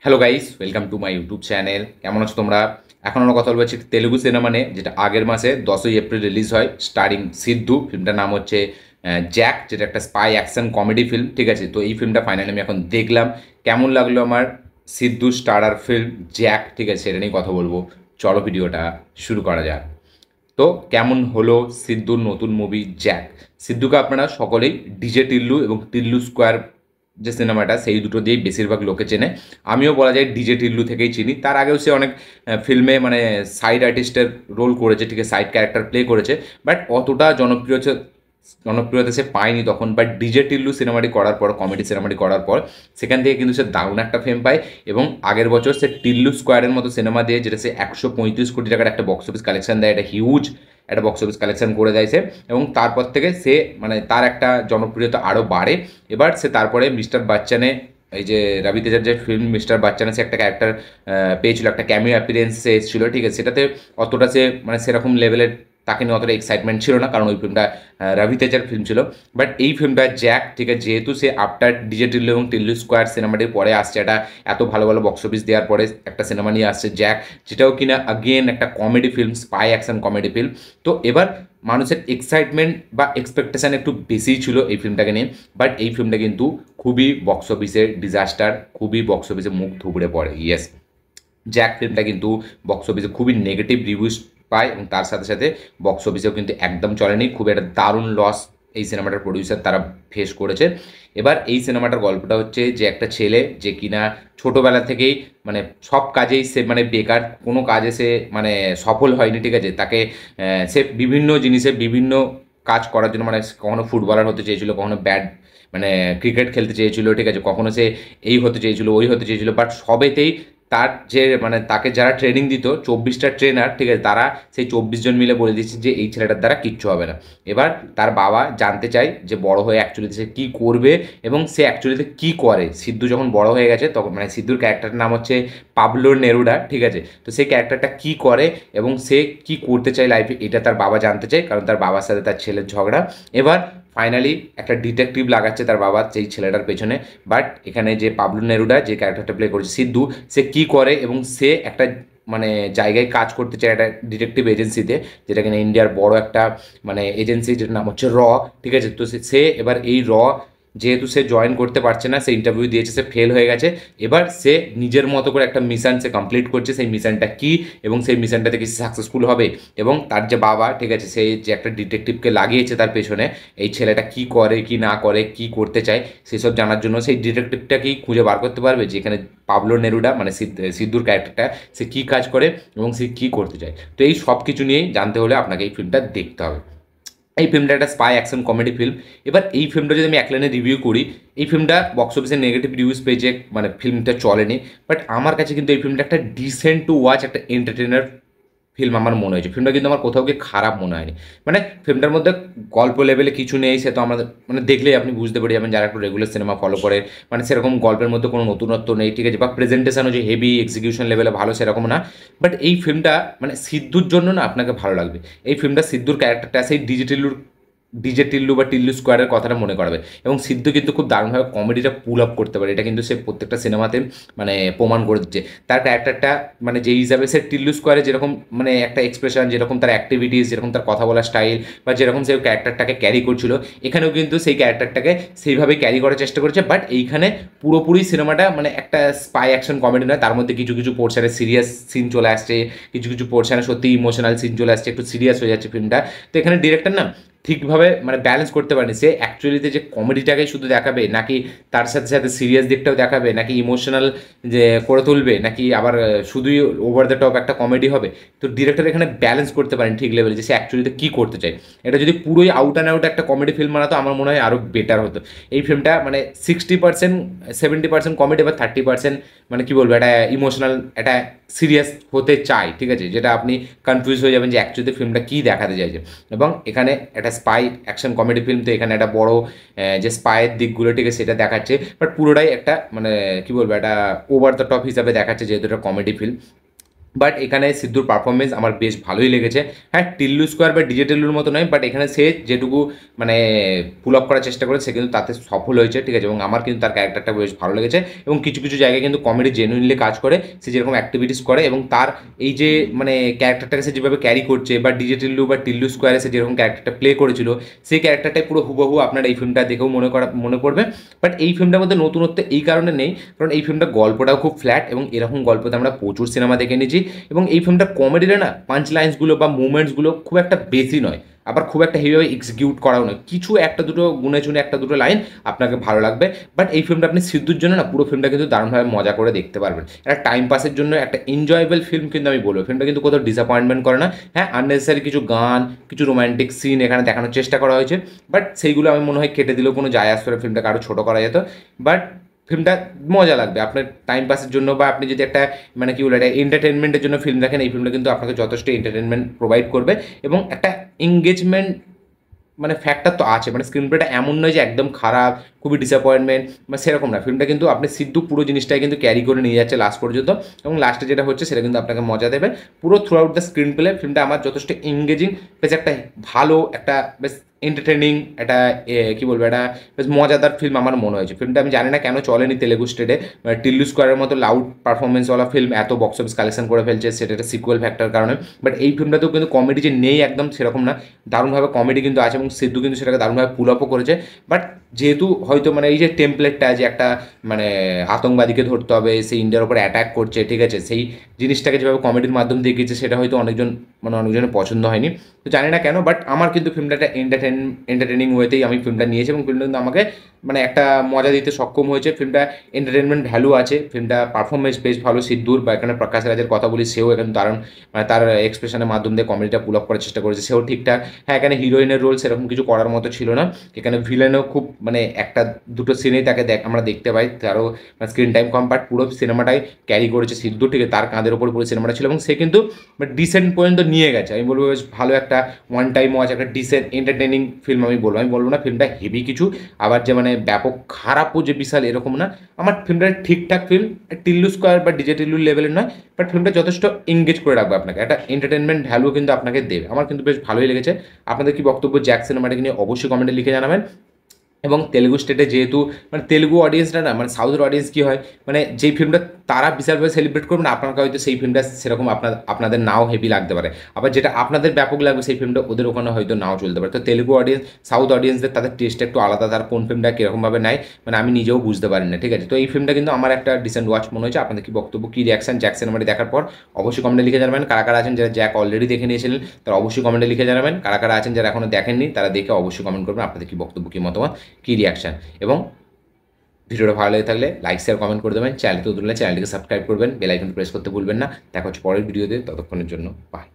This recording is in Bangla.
Hello guys, welcome to my YouTube channel. কেমন আছো তোমরা? এখন আমরা কথা বলছি তেলুগু সিনেমা নিয়ে, যেটা আগের মাসে 10ই এপ্রিল রিলিজ হয়, স্টারিং সিদ্ধু। ফিল্মটার নাম হচ্ছে জ্যাক, যেটা একটা স্পাই অ্যাকশন কমেডি ফিল্ম। ঠিক আছে, তো এই ফিল্মটা ফাইনালি আমি এখন দেখলাম। কেমন লাগলো আমার সিদ্ধু স্টারার ফিল্ম জ্যাক, ঠিক আছে, সেটা নিয়ে কথা বলবো। চলো ভিডিওটা শুরু করা যাক। তো কেমন হলো সিদ্ধুর নতুন মুভি জ্যাক? সিদ্ধুকে আপনারা সকলেই ডিজে টিল্লু এবং টিল্লু স্কোয়ার যে সিনেমাটা, সেই দুটো দিয়েই বেশিরভাগ লোকে চেনে। আমিও বলা যায় ডিজে টিল্লু থেকেই চিনি। তার আগেও সে অনেক ফিল্মে মানে সাইড আর্টিস্টের রোল করেছে, ঠিক আছে, সাইড ক্যারেক্টার প্লে করেছে। বাট অতটা জনপ্রিয়তা সে পায়নি তখন। বাট ডিজে টিল্লু সিনেমাটি করার পর, কমেডি সিনেমাটি করার পর, সেখান থেকে কিন্তু সে দারুণ একটা ফেম পায়। এবং আগের বছর সে টিল্লু স্কোয়ারের মতো সিনেমা দিয়ে, যেটা সে 135 কোটি টাকার একটা বক্স অফিস কালেকশন দেয়, এটা হিউজ একটা বক্স অফিস কালেকশন করে দেয় সে। এবং তারপর থেকে সে মানে তার একটা জনপ্রিয়তা আরও বাড়ে। এবার সে তারপরে মিস্টার বাচ্চানে, এই যে রবি তেজার যে ফিল্ম মিস্টার বাচ্চানে, সে একটা ক্যারেক্টার পেয়েছিল, একটা ক্যামিও অ্যাপিয়ারেন্স সে এসেছিল, ঠিক আছে। সেটাতে অতটা সে মানে সেরকম লেভেলের তাকে নিয়ে অতটা এক্সাইটমেন্ট ছিল না, কারণ ওই ফিল্মটা রবি তেজার ফিল্ম ছিল। বাট এই ফিল্মটা জ্যাক, ঠিক আছে, যেহেতু সে আফটার ডিজে টিল্লু এবং টিল্লু স্কোয়ার সিনেমাটির পরে আসছে, এটা এত ভালো ভালো বক্স অফিস দেওয়ার পরে একটা সিনেমা নিয়ে আসছে জ্যাক, যেটাও কিনা আগেন একটা comedy film, spy action comedy film. তো এবার মানুষের এক্সাইটমেন্ট বা এক্সপেকটেশন একটু বেশিই ছিল এই ফিল্মটাকে নিয়ে। বাট এই ফিল্মটা কিন্তু খুবই বক্স অফিসের ডিজাস্টার, খুবই বক্স অফিসে মুখ থুবড়ে পড়ে। ইয়েস, জ্যাক ফিল্মটা কিন্তু বক্স অফিসে খুবই নেগেটিভ রিভিউস পায়, এবং তার সাথে সাথে বক্স অফিসেও কিন্তু একদম চলেনি। খুব একটা দারুণ লস এই সিনেমাটার প্রডিউসার তারা ফেস করেছে। এবার এই সিনেমাটার গল্পটা হচ্ছে যে একটা ছেলে, যে কিনা ছোটোবেলা থেকেই মানে সব কাজেই সে মানে বেকার, কোনো কাজে সে মানে সফল হয়নি, ঠিক আছে। তাকে সে বিভিন্ন জিনিসে বিভিন্ন কাজ করার জন্য, মানে কখনো ফুটবলার হতে চেয়েছিল, কখনো মানে ক্রিকেট খেলতে চেয়েছিল, ঠিক আছে, কখনো সে এই হতে চেয়েছিল, ওই হতে চেয়েছিল। বাট সবেতেই তার যে মানে তাকে যারা ট্রেনিং দিত, 24টা ট্রেনার, ঠিক আছে, তারা সেই 24 জন মিলে বলে দিচ্ছে যে এই ছেলেটার দ্বারা কিচ্ছু হবে না। এবার তার বাবা জানতে চায় যে বড় হয়ে অ্যাকচুয়ালিতে সে কী করবে এবং সে অ্যাকচুয়ালিতে কী করে। সিদ্ধু যখন বড় হয়ে গেছে তখন, মানে সিদ্ধুর ক্যারেক্টারটার নাম হচ্ছে পাবলো নেরুডা, ঠিক আছে। তো সেই ক্যারেক্টারটা কী করে এবং সে কী করতে চায় লাইফে, এটা তার বাবা জানতে চায়, কারণ তার বাবার সাথে তার ছেলের ঝগড়া। এবার ফাইনালি একটা ডিটেকটিভ লাগাচ্ছে তার বাবা সেই ছেলেটার পেছনে। বাট এখানে যে পাবলো নেরুডা যে ক্যারেক্টারটা প্লে করেছে সিদ্ধু, সে কি করে এবং সে একটা মানে জায়গায় কাজ করতে চায়, একটা ডিটেকটিভ এজেন্সিতে, যেটা কিনা ইন্ডিয়ার বড় একটা মানে এজেন্সি, যেটার নাম হচ্ছে র, ঠিক আছে। তো সে এবার এই র, যেহেতু সে জয়েন করতে পারছে না, সে ইন্টারভিউ দিয়েছে, সে ফেল হয়ে গেছে। এবার সে নিজের মতো করে একটা মিশন সে কমপ্লিট করছে। সেই মিশনটা কি এবং সেই মিশনটাতে কি সাকসেসফুল হবে, এবং তার যে বাবা, ঠিক আছে, সেই যে একটা ডিটেকটিভকে লাগিয়েছে তার পেছনে, এই ছেলেটা কি করে কি না করে কি করতে চায় সেসব জানার জন্য সেই ডিটেকটিভটাকেই খুঁজে বার করতে পারবে, যেখানে পাবলো নেরুডা মানে সিদ্ধুর ক্যারেক্টারটা, সে কী কাজ করে এবং সে কী করতে চায়। তো এই সব কিছু নিয়েই জানতে হলে আপনাকে এই ফিল্মটা দেখতে হবে। এই ফিল্মটা একটা স্পাই অ্যাকশন কমেডি ফিল্ম। এবার এই ফিল্মটা যদি আমি এক লাইনে রিভিউ করি, এই ফিল্মটা বক্স অফিসে নেগেটিভ রিভিউজ পেয়েছে, মানে ফিল্মটা চলেনি। বাট আমার কাছে কিন্তু এই ফিল্মটা একটা ডিসেন্ট টু ওয়াচ, একটা এন্টারটেনার ফিল্ম আমার মনে হয়েছে। ফিল্মটা কিন্তু আমার কোথাও গিয়ে খারাপ মনে হয়নি। মানে ফিল্মটার মধ্যে গল্প লেভেলে কিছু নেই, সে তো আমাদের মানে দেখলেই আপনি বুঝতে পারি যাবেন, যারা একটু রেগুলার সিনেমা ফলো করে। মানে সেরকম গল্পের মধ্যে কোনো নতুনত্ব নেই, ঠিক আছে, বা প্রেজেন্টেশনও যে হেভি এক্সিকিউশন লেভেলে ভালো সেরকম না। বাট এই ফিল্মটা মানে সিদ্ধুর জন্য না আপনাকে ভালো লাগবে। এই ফিল্মটা সিদ্ধুর ক্যারেক্টারটা সেই ডিজে টিল্লু বা টিল্লু স্কোয়ারের কথাটা মনে করাবে। এবং সিদ্ধু কিন্তু খুব দারুণভাবে কমেডিটা পুল আপ করতে পারে, এটা কিন্তু সে প্রত্যেকটা সিনেমাতে মানে প্রমাণ করে দিচ্ছে। তার ক্যারেক্টারটা মানে যেই হিসাবে সে টিল্লু স্কোয়ারে যেরকম মানে একটা এক্সপ্রেশন, যেরকম তার অ্যাক্টিভিটিস, যেরকম তার কথা বলার স্টাইল, বা যেরকম সে ক্যারেক্টারটাকে ক্যারি করছিল, এখানেও কিন্তু সেই ক্যারেক্টারটাকে সেইভাবে ক্যারি করার চেষ্টা করেছে। বাট এইখানে পুরোপুরি সিনেমাটা মানে একটা স্পাই অ্যাকশন কমেডি নয়, তার মধ্যে কিছু কিছু পোর্শনে সিরিয়াস সিন চলে আসছে, কিছু কিছু পোর্শনে সত্যি ইমোশনাল সিন চলে আসছে, একটু সিরিয়াস হয়ে যাচ্ছে ফিল্মটা। তো এখানে ডিরেক্টর না ঠিকভাবে মানে ব্যালেন্স করতে পারেনি, সে অ্যাকচুয়ালিতে যে কমেডিটাকে শুধু দেখাবে, নাকি তার সাথে সাথে সিরিয়াস দিকটাও দেখাবে, নাকি ইমোশনাল যে করে তুলবে, নাকি আবার শুধুই ওভার দ্য টপ একটা কমেডি হবে। তো ডিরেক্টর এখানে ব্যালেন্স করতে পারেন ঠিক লেভেলে, যে সে অ্যাকচুয়ালিতে কী করতে চায়। এটা যদি পুরোই আউট অ্যান্ড আউট একটা কমেডি ফিল্ম বানাতো, আমার মনে হয় আরও বেটার হতো। এই ফিল্মটা মানে 60%, 70% কমেডি বা 30% মানে কী বলবো, একটা ইমোশনাল, একটা সিরিয়াস হতে চায়, ঠিক আছে, যেটা আপনি কনফিউজ হয়ে যাবেন যে অ্যাকচুয়ালি ফিল্মটা কী দেখাতে চাইছে। এবং এখানে একটা স্পাই অ্যাকশন কমেডি ফিল্ম, তো এখানে একটা বড় যে স্পাইয়ের দিকগুলো, ঠিক আছে, সেটা দেখাচ্ছে। বাট পুরোটাই একটা মানে কী বলবো, একটা ওভার দ্য টপ হিসাবে দেখাচ্ছে, যেহেতু এটা কমেডি ফিল্ম। বাট এখানে সিদ্ধুর পারফরমেন্স আমার বেশ ভালোই লেগেছে। হ্যাঁ, টিল্লু স্কোয়ার বা ডিজে টিল্লুর মতো নয়, বাট এখানে সে যেটুকু মানে পুল আপ করার চেষ্টা করে সে কিন্তু তাতে সফল হয়েছে, ঠিক আছে। এবং আমার কিন্তু তার ক্যারেক্টারটা বেশ ভালো লেগেছে এবং কিছু কিছু জায়গায় কিন্তু কমেডি জেনুইনলি কাজ করে, সে যেরকম অ্যাক্টিভিটিস করে এবং তার এই যে মানে ক্যারেক্টারটাকে সে যেভাবে ক্যারি করছে, বা ডিজে টিল্লু বা টিল্লু স্কোয়ারে সে যেরকম ক্যারেক্টারটা প্লে করেছিল, সেই ক্যারেক্টারটাই পুরো হুবহু আপনার এই ফিল্মটা দেখেও মনে পড়বে। বাট এই ফিল্মটার মধ্যে নতুনত্ব এই কারণে নেই, কারণ এই ফিল্মটা গল্পটাও খুব ফ্ল্যাট এবং এরকম গল্পতে আমরা প্রচুর সিনেমা দেখে নিয়েছি। এবং এই ফিল্মটা কমেডিতে না পাঞ্চ লাইন্সগুলো বা মুভমেন্টসগুলো খুব একটা বেশি নয়, আবার খুব একটা হেভিভাবে এক্সিকিউট করাও নয়, কিছু একটা দুটো গুনে চুনে একটা দুটো লাইন আপনাকে ভালো লাগবে। বাট এই ফিল্মটা আপনি সিদ্ধুর জন্য না পুরো ফিল্মটা কিন্তু দারুণভাবে মজা করে দেখতে পারবেন। একটা টাইম পাসের জন্য একটা এনজয়েবল ফিল্ম কিন্তু আমি বলবো। ফিল্মটা কিন্তু কোথাও ডিসঅ্যাপয়েন্টমেন্ট করে না। হ্যাঁ, আননেসেসারি কিছু গান, কিছু রোম্যান্টিক সিন এখানে দেখানোর চেষ্টা করা হয়েছে, বাট সেইগুলো আমি মনে হয় কেটে দিলেও কোনো যায় আসতো না, ফিল্মটাকে আরও ছোটো করা যেত। বাট ফিল্মটা মজা লাগবে আপনার টাইম পাসের জন্য, বা আপনি যদি একটা মানে কি বলে একটা এন্টারটেনমেন্টের জন্য ফিল্ম দেখেন, এই ফিল্মটা কিন্তু আপনাকে যথেষ্ট এন্টারটেনমেন্ট প্রোভাইড করবে এবং একটা এঙ্গেজমেন্ট মানে ফ্যাক্টর তো আছে। মানে স্ক্রিন প্লেটা এমন নয় যে একদম খারাপ, খুবই ডিসঅ্যাপয়েন্টমেন্ট বা সেরকম না। ফিল্মটা কিন্তু আপনি সিদ্ধু পুরো জিনিসটাই কিন্তু ক্যারি করে নিয়ে যাচ্ছে লাস্ট পর্যন্ত, এবং লাস্টে যেটা হচ্ছে সেটা কিন্তু আপনাকে মজা দেবে পুরো throughout the screenplay. ফিল্মটা আমার যথেষ্ট এঙ্গেজিং, বেশ একটা ভালো একটা বেশ এন্টারটেনিং একটা কী বলবো একটা বেশ মজাদার ফিল্ম আমার মনে হয়েছে। ফিল্মটা আমি জানি না কেন চলেনি তেলেগু স্টেটে, টিল্লু স্কোয়ারের মতো লাউড পারফরমেন্সওয়ালা ফিল্ম এত বক্স অফিস কালেকশন করে ফেলছে, সেটা একটা সিকুয়েল ফ্যাক্টর কারণে। বাট এই ফিল্মটাতেও কিন্তু কমেডি যে নেই একদম সেরকম না, দারুণভাবে কমেডি কিন্তু আছে এবং সিদ্ধু কিন্তু সেটাকে দারুণভাবে পুল আপও করেছে। বাট যেহেতু হয়তো মানে এই যে টেমপ্লেটটা যে একটা মানে আতঙ্কবাদীকে ধরতে হবে, সেই ইন্ডিয়ার ওপর অ্যাটাক করছে, ঠিক আছে, সেই জিনিসটাকে যেভাবে কমেডির মাধ্যমে দেখিয়েছে সেটা হয়তো অনেকজনের পছন্দ হয়নি, তো জানি না কেন। বাট আমার কিন্তু ফিল্মটা একটা এন্টারটেনিং ওয়েতেই আমি ফিল্মটা নিয়েছি এবং ফিল্মটা কিন্তু আমাকে মানে একটা মজা দিতে সক্ষম হয়েছে। ফিল্মটা এন্টারটেনমেন্ট ভ্যালু আছে, ফিল্মটা পারফরমেন্স বেশ ভালো সিদ্ধুর, বা এখানে প্রকাশ রাজের কথা বলি, সেও এখানে দারুণ মানে তার এক্সপ্রেশনের মাধ্যম দিয়ে কমেডিটা পুল আপ করার চেষ্টা করেছে, সেও ঠিকঠাক। হ্যাঁ, এখানে হিরোইনের রোল সেরকম কিছু করার মতো ছিল না, এখানে ভিলেনও খুব মানে একটা দুটো সিনেই তাকে আমরা দেখতে পাই, তারও স্ক্রিন টাইম কম, বাট পুরো সিনেমাটাই ক্যারি করেছে সিদ্ধু, ঠিক আছে, তার কাঁধের ওপর পুরো সিনেমাটা ছিল এবং সে কিন্তু ডিসেন্ট পর্যন্ত নিয়ে গেছে। আমি বলবো বেশ ভালো একটা ওয়ান টাইম ওয়াচ, একটা ডিসেন্ট এন্টারটেনিং ফিল্ম আমি বলবো না ফিল্মটা হেভি কিছু, আবার যে মানে ব্যাপক খারাপও যে বিশাল এরকম না। আমার ফিল্মটা ঠিকঠাক ফিল্ম, টিল্লু স্কোয়ার বা ডিজে টিল্লুর লেভেলের নয়, বাট ফিল্মটা যথেষ্ট এঙ্গেজ করে রাখবে আপনাকে, একটা এন্টারটেনমেন্ট ভ্যালু কিন্তু আপনাকে দেবে। আমার কিন্তু বেশ ভালোই লেগেছে। আপনাদের কি বক্তব্য জ্যাক সিনেমাটাকে নিয়ে অবশ্যই কমেন্টে লিখে জানাবেন। এবং তেলেগু স্টেটে যেহেতু মানে তেলেগু অডিয়েন্সটা না মানে সাউথের অডিয়েন্স কী হয়, মানে যেই ফিল্মটা তারা বিশালভাবে সেলিব্রেট করবে না, আপনাকে হয়তো সেই ফিল্মটা সেরকম আপনাদের নাও হেভি লাগতে পারে, আবার যেটা আপনাদের ব্যাপক লাগবে সেই ফিল্মটা ওদের ওখানে হয়তো নাও চলতে পারে। তো তেলেগু অডিয়েন্স সাউথ অডিয়েন্সদের তাদের টেস্ট একটু আলাদা, তার কোন ফিল্মটা কীরকমভাবে নেয় মানে আমি নিজেও বুঝতে পারি না, ঠিক আছে। তো এই ফিল্মটা কিন্তু আমার একটা ডিসেন্ট ওয়াচ মনে হয়েছে। আপনাদের কি বক্তব্য, কী রিয়াকশন জ্যাক সিনেমাটি দেখার পর অবশ্যই কমেন্টে লিখে জানাবেন। কারা কারা আছেন যারা জ্যাক অলরেডি দেখে নিয়েছিলেন তারা অবশ্যই কমেন্টে লিখে জানাবেন। কারা কারা আছেন যারা এখনও দেখেননি তারা দেখে অবশ্যই কমেন্ট করবেন আপনাদের কি বক্তব্য, কী মতামত, কী রিয়াকশন। এবং ভিডিওটা ভালো লেগে থাকলে লাইক শেয়ার কমেন্ট করে দেবেন, চ্যানেলকে তুললে চ্যানেলটিকে সাবস্ক্রাইব করবেন, বেল আইকন প্রেস করতে ভুলবেন না। দেখা হচ্ছে পরের ভিডিওতে, ততক্ষণের জন্য বাই।